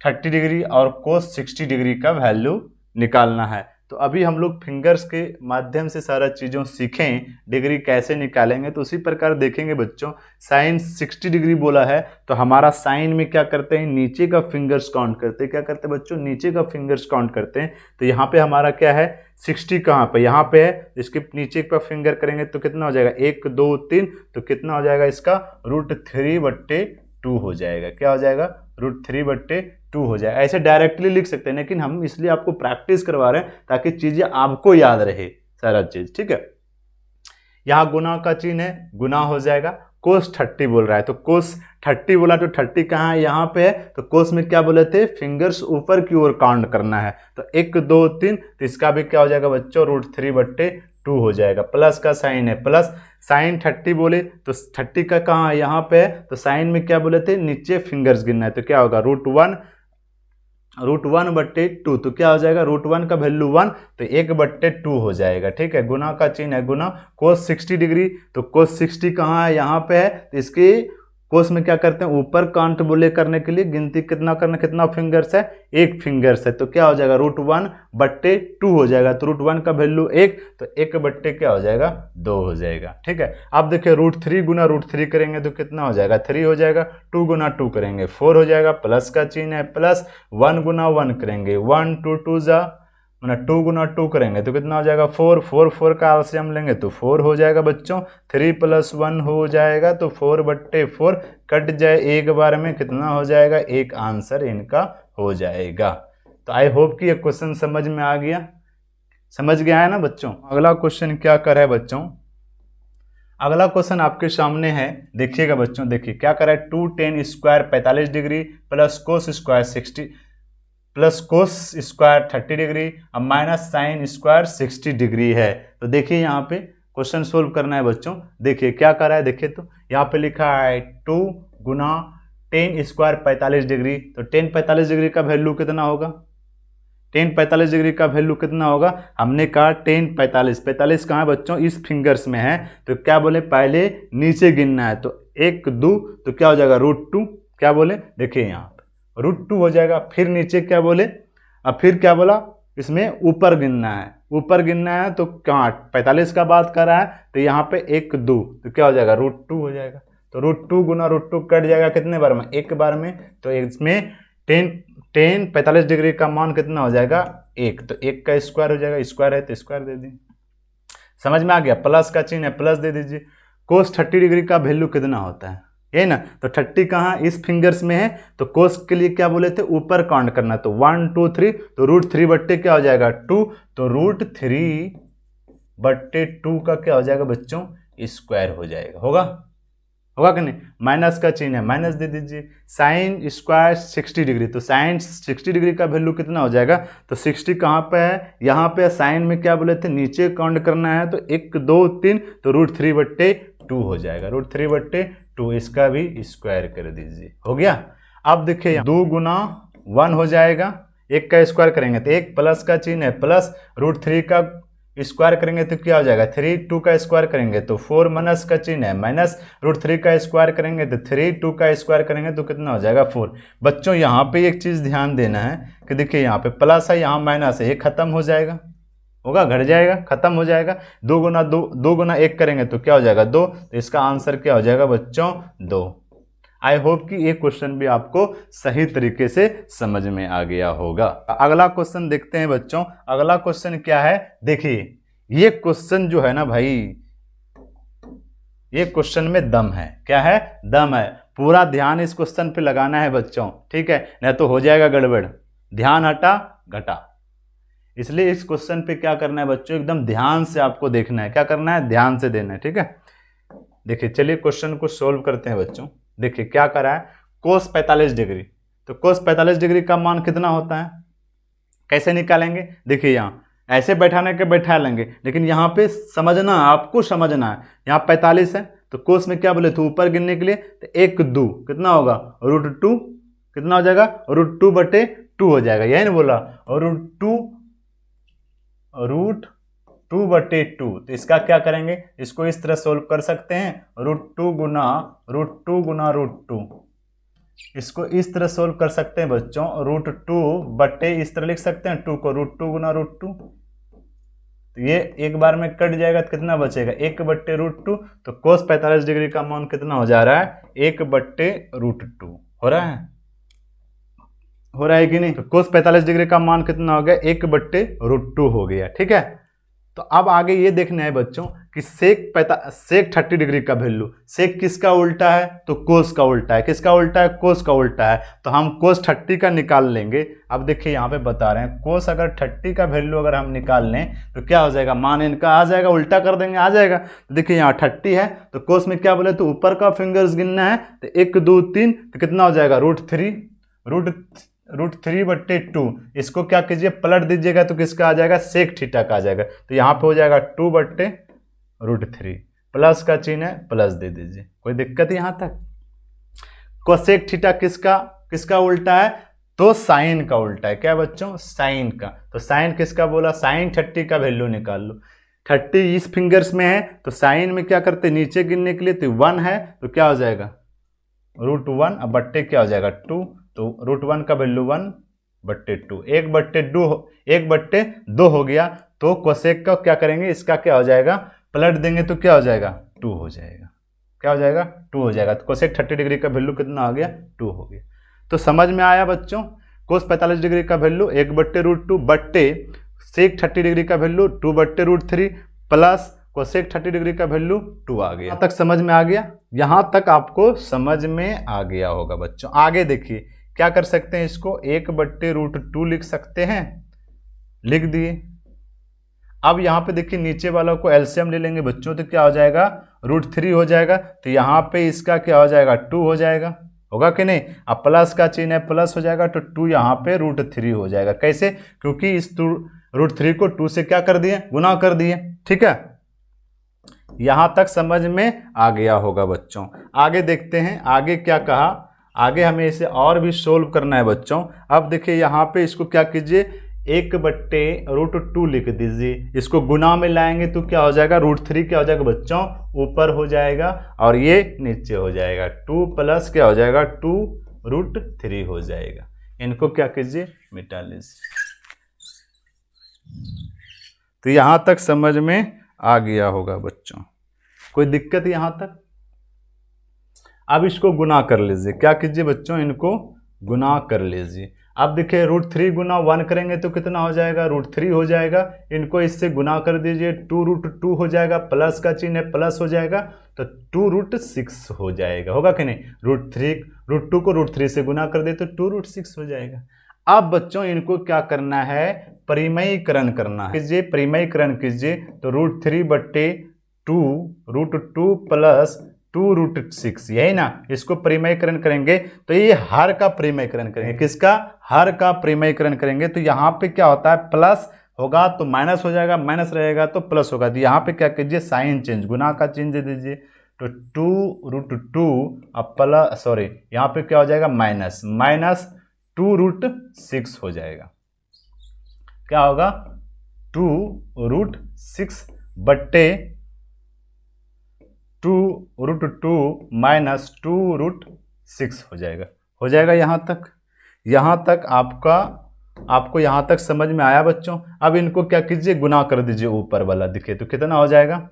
30 degree और कोस 60 डिग्री का वैल्यू निकालना है। तो अभी हम लोग फिंगर्स के माध्यम से सारा चीज़ों सीखें, डिग्री कैसे निकालेंगे। तो उसी प्रकार देखेंगे बच्चों, साइन 60 डिग्री बोला है तो हमारा साइन में क्या करते हैं, नीचे का फिंगर्स काउंट करते हैं। क्या करते हैं बच्चों, नीचे का फिंगर्स काउंट करते हैं। तो यहाँ पे हमारा क्या है 60 कहाँ पे, यहाँ पे है, इसके नीचे का फिंगर करेंगे तो कितना हो जाएगा 1 2 3, तो कितना हो जाएगा इसका √3/2 हो जाएगा। क्या हो जाएगा √3/2 हो जाएगा। ऐसे डायरेक्टली लिख सकते हैं, लेकिन हम इसलिए आपको प्रैक्टिस करवा रहे हैं ताकि चीजें आपको याद रहे सारा चीज। ठीक है, यहाँ गुना का चिन्ह है, गुना हो जाएगा। कोस 30 बोल रहा है तो कोस 30 बोला तो 30 कहाँ है, यहाँ पे है। तो कोस में क्या बोले थे, फिंगर्स ऊपर की ओर काउंट करना है। तो 1 2 3, तो इसका भी क्या हो जाएगा बच्चों √3/2 हो जाएगा। प्लस का साइन है, प्लस साइन 30 बोले तो 30 का कहाँ है, यहाँ पे है। तो साइन में क्या बोले थे, नीचे फिंगर्स गिनना है। तो क्या होगा √1/2, तो क्या हो जाएगा √1 का वैल्यू 1, तो 1/2 हो जाएगा। ठीक है, गुना का चिन्ह है, गुना। कोस 60 डिग्री, तो कोस 60 कहाँ है, यहाँ पे है। तो इसकी कोस में क्या करते हैं, ऊपर काउंट बोले करने के लिए गिनती कितना करना, कितना फिंगर्स है, 1 फिंगर्स है। तो क्या हो जाएगा √1/2 हो जाएगा। तो √1 का वैल्यू 1, तो 1/2 क्या हो जाएगा 2 हो जाएगा। ठीक है, आप देखिए √3 गुना √3 करेंगे तो कितना हो जाएगा 3 हो जाएगा। 2 गुना 2 करेंगे 4 हो जाएगा। प्लस का चिन्ह है, प्लस 1 गुना 1 करेंगे 1 2 2 जा, 2 गुना 2 करेंगे तो कितना हो जाएगा 4 4 4 का एलसीएम लेंगे तो 4 हो जाएगा बच्चों। 3 + 1 हो जाएगा, तो 4/4 कट जाए एक बार में, कितना हो जाएगा, एक आंसर इनका हो जाएगा। तो आई होप कि ये क्वेश्चन समझ में आ गया, समझ गया है ना बच्चों। अगला क्वेश्चन क्या कर है बच्चों, अगला क्वेश्चन आपके सामने है, देखिएगा बच्चों। देखिए क्या कर रहा है, 2 tan square 45 degree plus cos square 60 plus cos square 30 degree अब माइनस साइन स्क्वायर 60 डिग्री है। तो देखिए यहाँ पे क्वेश्चन सोल्व करना है बच्चों। देखिए क्या कर रहा है, देखिए तो यहाँ पे लिखा है 2 गुना tan स्क्वायर 45 डिग्री। तो tan 45 डिग्री का वैल्यू कितना होगा, tan 45 डिग्री का वैल्यू कितना होगा, हमने कहा tan 45 कहाँ है बच्चों, इस फिंगर्स में है। तो क्या बोले, पहले नीचे गिनना है। तो 1 2, तो क्या हो जाएगा √2, क्या बोले, देखिए यहाँ √2 हो जाएगा। फिर नीचे क्या बोले, अब फिर क्या बोला, इसमें ऊपर गिनना है, ऊपर गिनना है। तो कहाँ 45 का बात कर रहा है, तो यहाँ पे 1 2, तो क्या हो जाएगा √2 हो जाएगा। तो √2 गुना √2 कट जाएगा कितने बार में, एक बार में। तो इसमें tan 45 डिग्री का मान कितना हो जाएगा 1, तो 1 का स्क्वायर हो जाएगा, स्क्वायर है तो स्क्वायर दे दें। समझ में आ गया, प्लस का चिन्ह है, प्लस दे दीजिए। कोस 30 डिग्री का वैल्यू कितना होता है, ये ना, तो 30 कहाँ इस फिंगर्स में है, तो कोस के लिए क्या बोले थे, ऊपर काउंट करना, तो 1 2 3, तो √3 बट्टे क्या हो जाएगा 2, तो √3 बट्टे 2 का क्या हो जाएगा बच्चों, स्क्वायर हो जाएगा, होगा कि नहीं। माइनस का चिन्ह है, माइनस दे दीजिए। साइन स्क्वायर 60 डिग्री, तो साइन 60 डिग्री का वैल्यू कितना हो जाएगा, तो 60 कहाँ पे है, यहाँ पे साइन में क्या बोले थे, नीचे काउंट करना है, तो 1 2 3, तो √3 बट्टे 2 हो जाएगा, √3 बट्टे 2, इसका भी स्क्वायर कर दीजिए, हो गया। अब देखिए 2 गुना 1 हो जाएगा, 1 का स्क्वायर करेंगे तो 1 प्लस का चिन्ह है, प्लस √3 का स्क्वायर करेंगे तो क्या हो जाएगा 3, 2 का स्क्वायर करेंगे तो 4, माइनस का चिन्ह है, माइनस √3 का स्क्वायर करेंगे तो 3, 2 का स्क्वायर करेंगे तो कितना हो जाएगा 4। बच्चों यहाँ पे एक चीज़ ध्यान देना है कि देखिए यहाँ पे प्लस है, यहाँ माइनस है, ये खत्म हो जाएगा, होगा, घट जाएगा, खत्म हो जाएगा। 2 गुना 1 करेंगे तो क्या हो जाएगा 2, तो इसका आंसर क्या हो जाएगा बच्चों 2। आई होप कि ये क्वेश्चन भी आपको सही तरीके से समझ में आ गया होगा। अगला क्वेश्चन देखते हैं बच्चों। अगला क्वेश्चन क्या है, देखिए ये क्वेश्चन जो है ना भाई, ये क्वेश्चन में दम है, क्या है, दम है। पूरा ध्यान इस क्वेश्चन पे लगाना है बच्चों, ठीक है, नहीं तो हो जाएगा गड़बड़, ध्यान हटा घटा। इसलिए इस क्वेश्चन पे क्या करना है बच्चों, एकदम ध्यान से आपको देखना है, क्या करना है, ध्यान से देना है, ठीक है। देखिए चलिए क्वेश्चन को सोल्व करते हैं बच्चों। देखिए क्या करा है, कोस 45 डिग्री, तो कोस 45 डिग्री का मान कितना होता है, कैसे निकालेंगे, देखिए यहाँ ऐसे बैठाने के बैठा लेंगे, लेकिन यहाँ पे समझना, आपको समझना है, यहाँ 45 है तो कोस में क्या बोले थे ऊपर गिनने के लिए, तो 1 2 कितना होगा √2, कितना हो जाएगा √2 बटे 2 हो जाएगा, यही ना बोला, और √2 बटे 2, तो इसका क्या करेंगे, इसको इस तरह सोल्व कर सकते हैं, √2 गुना √2, इसको इस तरह सोल्व कर सकते हैं बच्चों, √2 बटे इस तरह लिख सकते हैं 2 को, √2 गुना √2, तो ये एक बार में कट जाएगा तो कितना बचेगा 1 बट्टे √2, तो कोस 45 डिग्री का मान कितना हो जा रहा है 1 बट्टे √2, हो रहा है कि नहीं, तो कोस 45 डिग्री का मान कितना हो गया 1 बट्टे √2 हो गया, ठीक है। तो अब आगे ये देखना है बच्चों कि सेक 30 डिग्री का वैल्यू, सेक किसका उल्टा है, तो कोस का उल्टा है, किसका उल्टा है, कोस का उल्टा है, तो हम कोस 30 का निकाल लेंगे। अब देखिए यहाँ पे बता रहे हैं कोस अगर 30 का वैल्यू अगर हम निकाल लें तो क्या हो जाएगा, मान इनका आ जाएगा, उल्टा कर देंगे आ जाएगा। तो देखिए यहाँ 30 है तो कोस में क्या बोले, तो ऊपर का फिंगर्स गिनना है, तो 1 2 3, तो कितना हो जाएगा √3 बट्टे 2, इसको क्या कीजिए पलट दीजिएगा तो किसका आ जाएगा, सेक थीटा का आ जाएगा, तो यहाँ पे हो जाएगा 2 बट्टे √3, प्लस का चिन्ह है, प्लस दे दीजिए, कोई दिक्कत यहाँ तक। कोसेक थीटा किसका उल्टा है, तो साइन का उल्टा है, क्या बच्चों, साइन का, तो साइन किसका बोला, साइन 30 का वैल्यू निकाल लो, 30 इस फिंगर्स में है तो साइन में क्या करते नीचे गिनने के लिए, तो 1 है तो क्या हो जाएगा √1, अब बट्टे क्या हो जाएगा 2, तो √1 का वैल्यू 1 बट्टे 2, 1 बट्टे 2 हो गया, तो कोसेक का क्या करेंगे, इसका क्या हो जाएगा, पलट देंगे तो क्या हो जाएगा 2 हो जाएगा, क्या हो जाएगा 2 हो जाएगा, तो कोसेक 30 डिग्री का वैल्यू कितना आ गया 2 हो गया। तो समझ में आया बच्चों, कोस 45 डिग्री का वैल्यू 1 बट्टे √2 बट्टे सेक 30 डिग्री का वैल्यू 2 बट्टे √3 प्लस कोसेक 30 डिग्री का वैल्यू 2 आ गया। यहाँ तक समझ में आ गया, यहाँ तक आपको समझ में आ गया होगा बच्चों। आगे देखिए क्या कर सकते हैं, इसको 1 बट्टे √2 लिख सकते हैं, लिख दिए। अब यहाँ पे देखिए नीचे वाला को एलसीएम ले लेंगे बच्चों, तो क्या हो जाएगा √3 हो जाएगा, तो यहाँ पे इसका क्या हो जाएगा 2 हो जाएगा, होगा कि नहीं। अब प्लस का चिन्ह है, प्लस हो जाएगा तो 2 यहाँ पे √3 हो जाएगा, कैसे, क्योंकि इस √3 को 2 से क्या कर दिए, गुना कर दिए, ठीक है। यहाँ तक समझ में आ गया होगा बच्चों। आगे देखते हैं आगे क्या कहा, आगे हमें इसे और भी सोल्व करना है बच्चों। अब देखिए यहाँ पे इसको क्या कीजिए 1 बट्टे √2 लिख दीजिए, इसको गुना में लाएंगे तो क्या हो जाएगा √3 क्या हो जाएगा बच्चों, ऊपर हो जाएगा और ये नीचे हो जाएगा, 2 प्लस क्या हो जाएगा 2 √3 हो जाएगा। इनको क्या कीजिए मिटा लीजिए। तो यहाँ तक समझ में आ गया होगा बच्चों, कोई दिक्कत यहाँ तक। अब इसको गुना कर लीजिए, क्या कीजिए बच्चों, इनको गुना कर लीजिए। अब देखिए √3 गुना 1 करेंगे तो कितना हो जाएगा, √3 हो जाएगा। इनको इससे गुना कर दीजिए, 2√2 हो जाएगा, प्लस का चिन्ह है प्लस हो जाएगा, तो 2√6 हो जाएगा। होगा कि नहीं, √2 को √3 से गुना कर दे तो 2√6 हो जाएगा। अब बच्चों इनको क्या करना है, परिमयीकरण करना है। कीजिए परिमयीकरण कीजिए, तो √3/2 √2 प्लस 2√6, यही ना, इसको परिमयीकरण करेंगे तो ये हर का परिमयीकरण करेंगे। किसका, हर का परिमयीकरण करेंगे तो यहाँ पे क्या होता है, प्लस होगा तो माइनस हो जाएगा, माइनस रहेगा तो प्लस होगा। तो यहाँ पे क्या कीजिए, साइन चेंज, गुना का चिन्ह दे दीजिए, तो 2√2 अब प्लस, सॉरी यहाँ पे क्या हो जाएगा, माइनस 2√6 हो जाएगा। क्या होगा, 2√6 बट्टे 2√2 माइनस 2√6 हो जाएगा। हो जाएगा यहाँ तक आपको यहाँ तक समझ में आया बच्चों। अब इनको क्या कीजिए, गुना कर दीजिए ऊपर वाला, दिखे तो कितना हो जाएगा,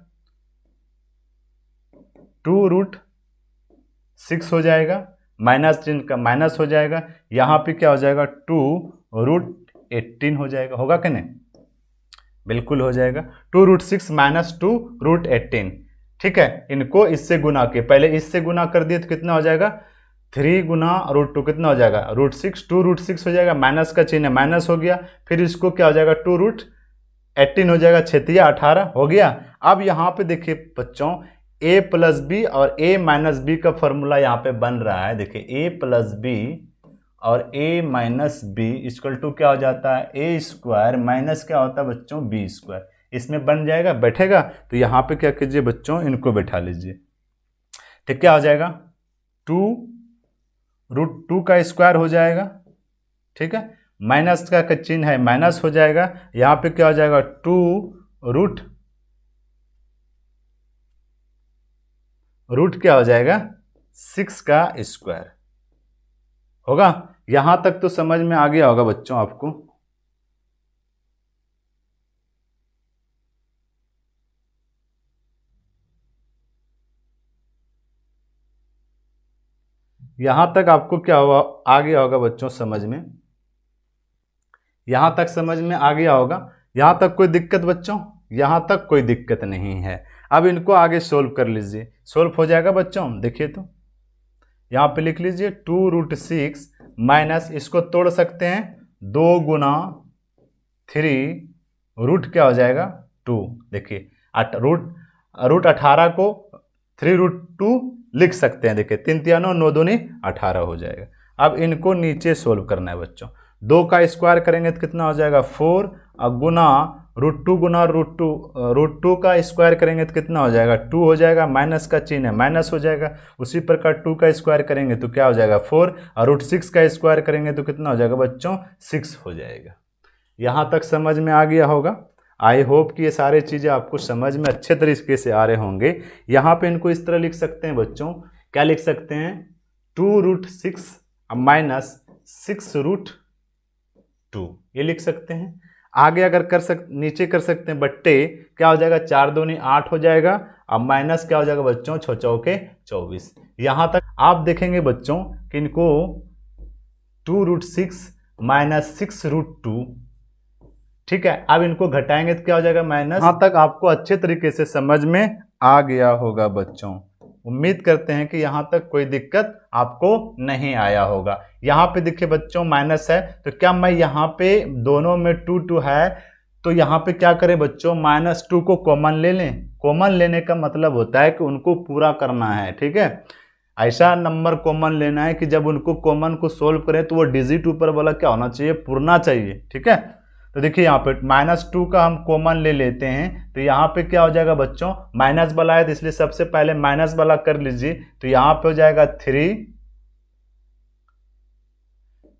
2√6 हो जाएगा, माइनस चिन्ह का माइनस हो जाएगा, यहाँ पे क्या हो जाएगा, 2√18 हो जाएगा। होगा कि नहीं, बिल्कुल हो जाएगा, 2√6 माइनस 2√18। ठीक है, इनको इससे गुना के, पहले इससे गुना कर दिए तो कितना हो जाएगा, 3 गुना √2 कितना हो जाएगा, √6, 2√6 हो जाएगा, माइनस का चिन्ह है माइनस हो गया, फिर इसको क्या हो जाएगा, 2√18 हो जाएगा, 6×18 हो गया। अब यहाँ पे देखिए बच्चों, a प्लस बी और a माइनस बी का फॉर्मूला यहाँ पे बन रहा है। देखिए a प्लस बी और a minus B equal to क्या हो जाता है, a स्क्वायर माइनस क्या होता है बच्चों, b स्क्वायर। इसमें बन जाएगा, बैठेगा, तो यहाँ पे क्या कीजिए बच्चों, इनको बैठा लीजिए। ठीक, क्या हो जाएगा, 2√2 का स्क्वायर हो जाएगा। ठीक है, माइनस का चिन्ह है माइनस हो जाएगा, यहाँ पे क्या हो जाएगा, 2√रूट क्या हो जाएगा, 6 का स्क्वायर होगा। यहां तक तो समझ में आ गया होगा बच्चों आपको। यहां तक आपको क्या हुआ, आ गया होगा बच्चों समझ में, यहां तक समझ में आ गया होगा। यहां तक कोई दिक्कत बच्चों, यहां तक कोई दिक्कत नहीं है। अब इनको आगे सोल्व कर लीजिए, सोल्व हो जाएगा बच्चों। देखिए तो यहाँ पे लिख लीजिए 2√6 माइनस, इसको तोड़ सकते हैं, 2 गुना 3 रूट क्या हो जाएगा 2। देखिए रूट 18 को 3√2 लिख सकते हैं। देखिए 3 3 9 2 18 हो जाएगा। अब इनको नीचे सोल्व करना है बच्चों। 2 का स्क्वायर करेंगे तो कितना हो जाएगा 4, और गुना √2 गुना √2 का स्क्वायर करेंगे तो कितना हो जाएगा 2 हो जाएगा, माइनस का चिन्ह है माइनस हो जाएगा। उसी प्रकार 2 का स्क्वायर करेंगे तो क्या हो जाएगा 4, और √6 का स्क्वायर करेंगे तो कितना हो जाएगा बच्चों 6 हो जाएगा। यहाँ तक समझ में आ गया होगा। आई होप कि ये सारे चीज़ें आपको समझ में अच्छे तरीके से आ रहे होंगे। यहाँ पे इनको इस तरह लिख सकते हैं बच्चों, क्या लिख सकते हैं 2√6 माइनस 6√2 ये लिख सकते हैं। आगे अगर नीचे कर सकते हैं बट्टे, क्या हो जाएगा 4 दूनी 8 हो जाएगा, अब माइनस क्या हो जाएगा बच्चों 6 चौके 24। यहाँ तक आप देखेंगे बच्चों कि इनको 2√6 माइनस 6√2, ठीक है। अब इनको घटाएंगे तो क्या हो जाएगा माइनस। यहाँ तक आपको अच्छे तरीके से समझ में आ गया होगा बच्चों। उम्मीद करते हैं कि यहाँ तक कोई दिक्कत आपको नहीं आया होगा। यहाँ पे देखिए बच्चों माइनस है, तो क्या मैं यहाँ पे दोनों में 2 है तो यहाँ पे क्या करें बच्चों -2 को कॉमन ले लें। कॉमन लेने का मतलब होता है कि उनको पूरा करना है, ठीक है। ऐसा नंबर कॉमन लेना है कि जब उनको कॉमन को सोल्व करें तो वो डिजिट ऊपर वाला क्या होना चाहिए, पूरना चाहिए, ठीक है। तो देखिए यहाँ पे -2 का हम कॉमन ले लेते हैं, तो यहाँ पे क्या हो जाएगा बच्चों, माइनस वाला है तो इसलिए सबसे पहले माइनस वाला कर लीजिए। तो यहाँ पे हो जाएगा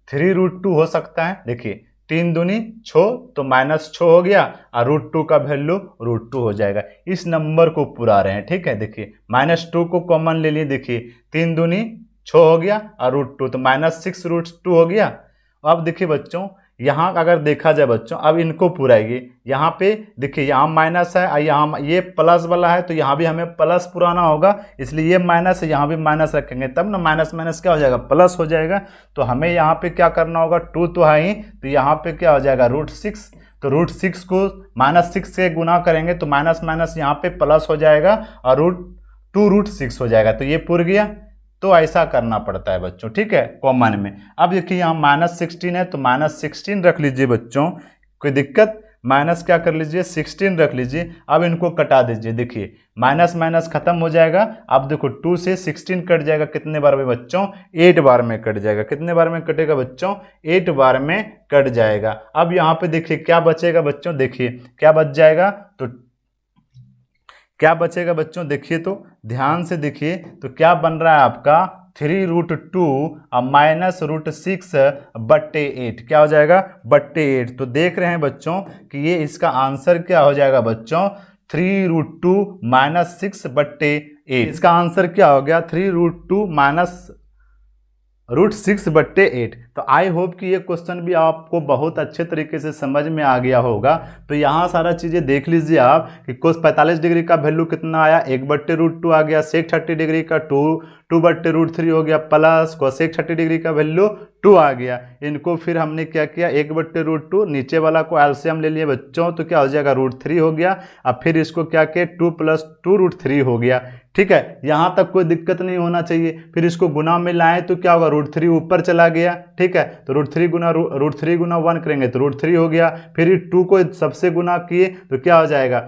3√2 हो सकता है। देखिए 3 दूनी 6 तो -6 हो गया, और √2 का वैल्यू √2 हो जाएगा। इस नंबर को पूरा रहे हैं, ठीक है। देखिए -2 को कॉमन ले लिए, देखिए 3 दूनी 6 हो गया और √2 तो -6√2 हो गया। अब देखिए बच्चों यहाँ अगर देखा जाए बच्चों, अब इनको पुराएंगे। यहाँ पे देखिए यहाँ माइनस है और यहाँ ये प्लस वाला है, तो यहाँ भी हमें प्लस पुराना होगा, इसलिए ये माइनस है, यहाँ भी माइनस रखेंगे, तब ना माइनस माइनस क्या हो जाएगा, प्लस हो जाएगा। तो हमें यहाँ पे क्या करना होगा, 2 तो है ही, तो यहाँ पे क्या हो जाएगा √6। तो √6 को -6 से गुना करेंगे तो माइनस माइनस यहाँ पे प्लस हो जाएगा और √6 हो जाएगा, तो ये पुर गया। तो ऐसा करना पड़ता है बच्चों, ठीक है, कॉमन में। अब देखिए यहाँ -16 है तो -16 रख लीजिए बच्चों, कोई दिक्कत, माइनस क्या कर लीजिए 16 रख लीजिए। अब इनको कटा दीजिए, देखिए माइनस माइनस खत्म हो जाएगा। अब देखो 2 से 16 कट जाएगा, कितने बार में बच्चों, 8 बार में कट जाएगा। कितने बार में कटेगा बच्चों, 8 बार में कट जाएगा। अब यहाँ पे देखिए क्या बचेगा बच्चों, देखिए क्या बच जाएगा, तो क्या बचेगा बच्चों, देखिए तो ध्यान से देखिए, तो क्या बन रहा है आपका 3√2 और -√6/8, क्या हो जाएगा /8। तो देख रहे हैं बच्चों कि ये इसका आंसर क्या हो जाएगा बच्चों, 3√2 -6/8। इसका आंसर क्या हो गया, 3√2 -√6/8। तो आई होप कि ये क्वेश्चन भी आपको बहुत अच्छे तरीके से समझ में आ गया होगा। तो यहाँ सारा चीज़ें देख लीजिए आप कि cos 45 डिग्री का वैल्यू कितना आया, 1/√2 आ गया, sec 30 डिग्री का 2/√3 हो गया, प्लस cosec 30 डिग्री का वैल्यू 2 आ गया। इनको फिर हमने क्या किया, 1/√2 नीचे वाला को एलसीएम ले लिए बच्चों, तो क्या हो जाएगा √3 हो गया। अब फिर इसको क्या किया, 2 + 2 √3 हो गया, ठीक है, यहाँ तक कोई दिक्कत नहीं होना चाहिए। फिर इसको गुना में लाएं तो क्या होगा, √3 ऊपर चला गया, ठीक है, तो √3 गुना 1 करेंगे तो √3 हो गया। फिर 2 को सबसे गुना किए तो क्या हो जाएगा,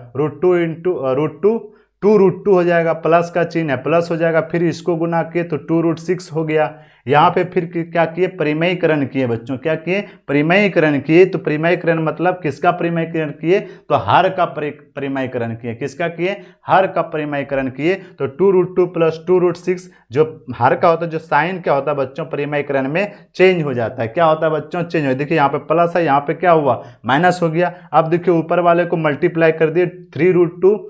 √2 हो जाएगा, प्लस का चिन्ह है, प्लस हो जाएगा। फिर इसको गुना किए तो 2√6 हो गया। यहाँ पे फिर क्या किए, परिमयीकरण किए बच्चों, क्या किए, परिमयीकरण किए। तो परिमयीकरण मतलब किसका परिमयीकरण किए, तो हर का परिमयीकरण किए। किसका किए, हर का परिमयीकरण किए। तो 2√2 + 2√6 जो हर का होता है, जो साइन क्या होता है बच्चों, परिमयीकरण में चेंज हो जाता है। क्या होता है बच्चों, चेंज हो। देखिए यहाँ पे प्लस है, यहाँ पे क्या हुआ, माइनस हो गया। अब देखिए ऊपर वाले को मल्टीप्लाई कर दिए, 3√2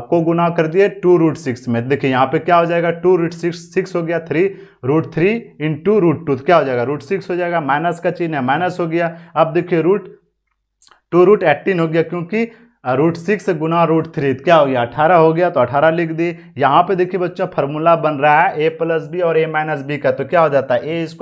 को गुना कर दिए 2√6 में। देखिए यहाँ पे क्या हो जाएगा, 2√6 हो गया, 3√3 × √2 क्या हो जाएगा, √6 हो जाएगा। माइनस का चिन्ह है, माइनस हो गया। अब देखिए √2√18 हो गया, क्योंकि √6 गुना √3 क्या हो गया, 18 हो गया, तो 18 लिख दिए। यहाँ पे देखिए बच्चों फार्मूला बन रहा है a + b और a - b का, तो क्या हो जाता है a² -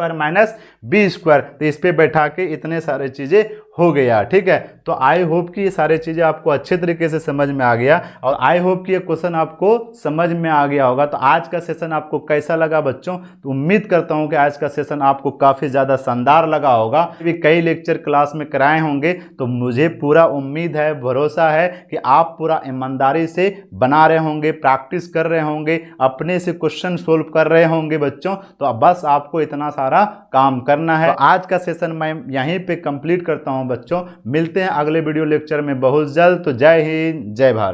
b²। तो इस पे बैठा के इतने सारे चीजें हो गया, ठीक है। तो आई होप कि ये सारे चीज़ें आपको अच्छे तरीके से समझ में आ गया, और आई होप कि ये क्वेश्चन आपको समझ में आ गया होगा। तो आज का सेशन आपको कैसा लगा बच्चों, तो उम्मीद करता हूँ कि आज का सेशन आपको काफ़ी ज़्यादा शानदार लगा होगा। भी कई लेक्चर क्लास में कराए होंगे, तो मुझे पूरा उम्मीद है, भरोसा है कि आप पूरा ईमानदारी से बना रहे होंगे, प्रैक्टिस कर रहे होंगे, अपने से क्वेश्चन सोल्व कर रहे होंगे बच्चों। तो अब बस आपको इतना सारा काम करना है। तो आज का सेशन मैं यहीं पे कंप्लीट करता हूं बच्चों। मिलते हैं अगले वीडियो लेक्चर में बहुत जल्द। तो जय हिंद, जय भारत।